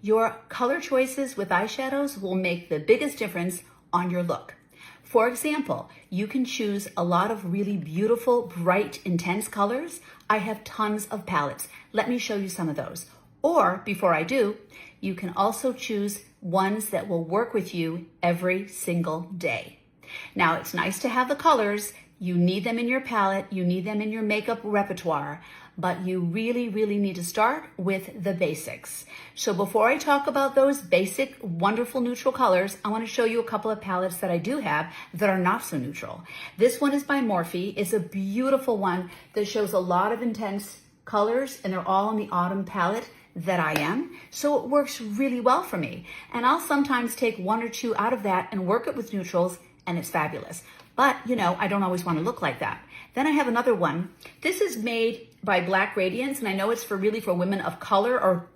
Your color choices with eyeshadows will make the biggest difference on your look. For example, you can choose a lot of really beautiful, bright, intense colors. I have tons of palettes. Let me show you some of those. Or, before I do, you can also choose ones that will work with you every single day. Now, it's nice to have the colors. You need them in your palette. You need them in your makeup repertoire. But you really, really need to start with the basics. So before I talk about those basic, wonderful neutral colors, I want to show you a couple of palettes that I do have that are not so neutral. This one is by Morphe. It's a beautiful one that shows a lot of intense colors, and they're all in the autumn palette that I am. So it works really well for me. And I'll sometimes take one or two out of that and work it with neutrals, and it's fabulous. But, you know, I don't always want to look like that. Then I have another one. This is made by Black Radiance, and I know it's for women of color or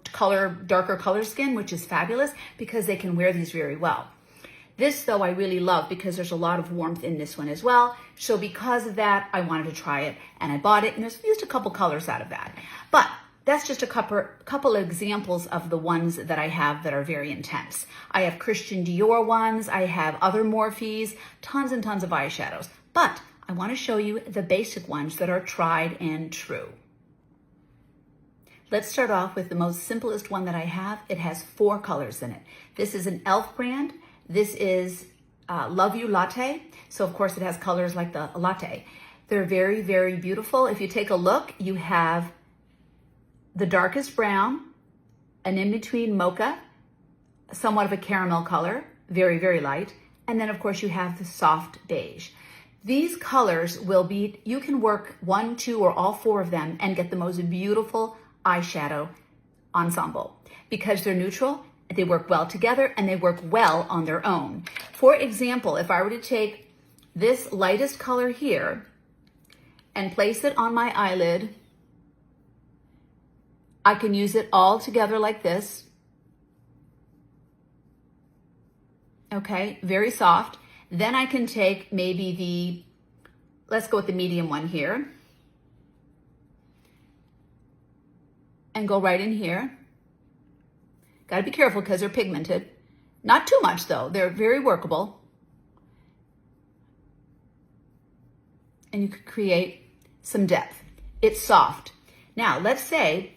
darker color skin, which is fabulous because they can wear these very well. This, though, I really love because there's a lot of warmth in this one as well. So because of that, I wanted to try it, and I bought it, and there's used a couple colors out of that. But that's just a couple of examples of the ones that I have that are very intense. I have Christian Dior ones. I have other Morphes, tons and tons of eyeshadows. But I want to show you the basic ones that are tried and true. Let's start off with the most simplest one that I have. It has 4 colors in it. This is an e.l.f. brand. This is Love You Latte. So of course it has colors like the latte. They're very, very beautiful. If you take a look, you have the darkest brown, an in-between mocha, somewhat of a caramel color, very, very light. And then of course you have the soft beige. These colors will be, you can work 1, 2, or all 4 of them and get the most beautiful eyeshadow ensemble because they're neutral, they work well together, and they work well on their own. For example, if I were to take this lightest color here and place it on my eyelid, I can use it all together like this. Okay, very soft. Then I can take maybe let's go with the medium one here, and go right in here. Got to be careful because they're pigmented. Not too much though, they're very workable. And you could create some depth. It's soft. Now let's say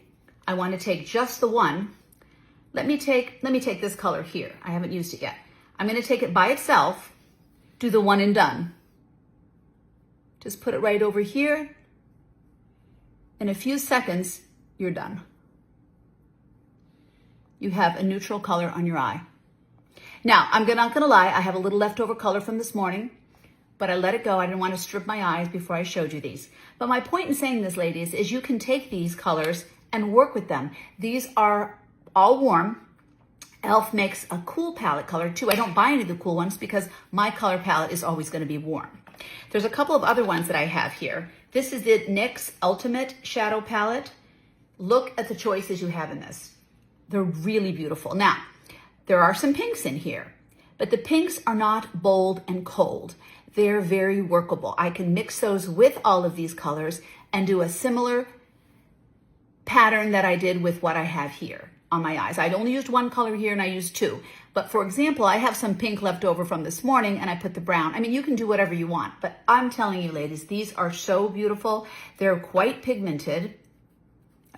I want to take just the one. Let me take this color here. I haven't used it yet. I'm going to take it by itself, do the one and done. Just put it right over here. In a few seconds, you're done. You have a neutral color on your eye. Now, I'm not gonna lie, I have a little leftover color from this morning, but I let it go. I didn't want to strip my eyes before I showed you these. But my point in saying this, ladies, is you can take these colors and work with them. These are all warm. e.l.f. makes a cool palette color too. I don't buy any of the cool ones because my color palette is always gonna be warm. There's a couple of other ones that I have here. This is the NYX Ultimate Shadow Palette. Look at the choices you have in this. They're really beautiful. Now, there are some pinks in here, but the pinks are not bold and cold. They're very workable. I can mix those with all of these colors and do a similar pattern that I did with what I have here on my eyes. I'd only used 1 color here and I used 2. But for example, I have some pink left over from this morning and I put the brown. I mean, you can do whatever you want, but I'm telling you, ladies, these are so beautiful. They're quite pigmented.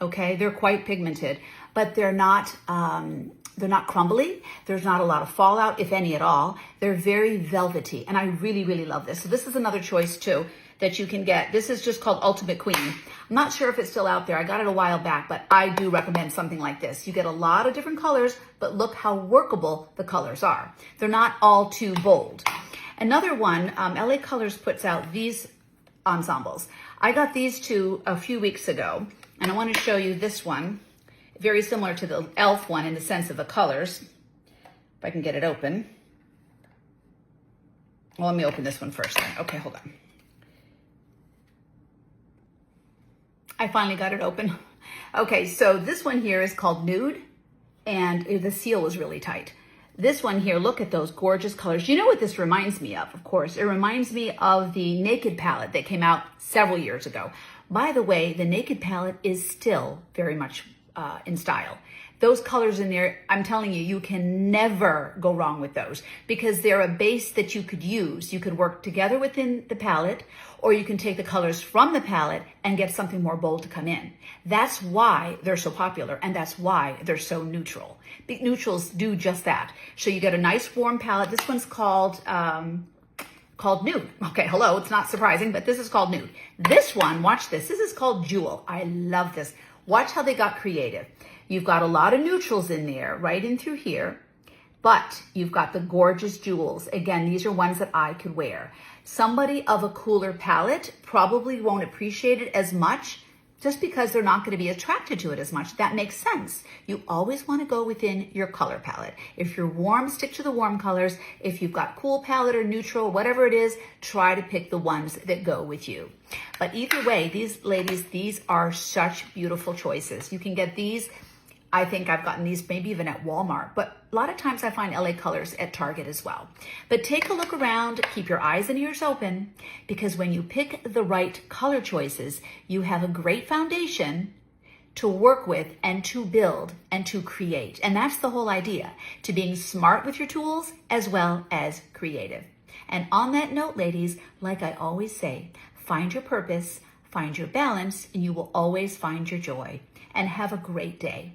Okay, they're quite pigmented, but they're not crumbly. There's not a lot of fallout, if any at all. They're very velvety, and I really, really love this. So this is another choice too that you can get. This is just called Ultimate Queen. I'm not sure if it's still out there. I got it a while back, but I do recommend something like this. You get a lot of different colors, but look how workable the colors are. They're not all too bold. Another one, LA Colors puts out these ensembles. I got these 2 a few weeks ago, and I want to show you this one. Very similar to the e.l.f. one in the sense of the colors. If I can get it open. Well, let me open this one first then. Okay, hold on. I finally got it open. Okay, so this one here is called Nude, and the seal is really tight. This one here, look at those gorgeous colors. You know what this reminds me of course? It reminds me of the Naked palette that came out several years ago. By the way, the Naked palette is still very much in style. Those colors in there, I'm telling you, you can never go wrong with those because they're a base that you could use. You could work together within the palette, or you can take the colors from the palette and get something more bold to come in. That's why they're so popular, and that's why they're so neutral. The neutrals do just that. So you get a nice warm palette. This one's called Nude. Okay, hello, it's not surprising, but this is called Nude. This one, watch this. This is called Jewel. I love this. Watch how they got creative. You've got a lot of neutrals in there, right in through here, but you've got the gorgeous jewels. Again, these are ones that I could wear. Somebody of a cooler palette probably won't appreciate it as much just because they're not going to be attracted to it as much. That makes sense. You always want to go within your color palette. If you're warm, stick to the warm colors. If you've got cool palette or neutral, whatever it is, try to pick the ones that go with you. But either way, these ladies, these are such beautiful choices. You can get these. I think I've gotten these maybe even at Walmart, but a lot of times I find LA Colors at Target as well. But take a look around, keep your eyes and ears open, because when you pick the right color choices, you have a great foundation to work with and to build and to create. And that's the whole idea, to being smart with your tools as well as creative. And on that note, ladies, like I always say, find your purpose, find your balance, and you will always find your joy. And have a great day.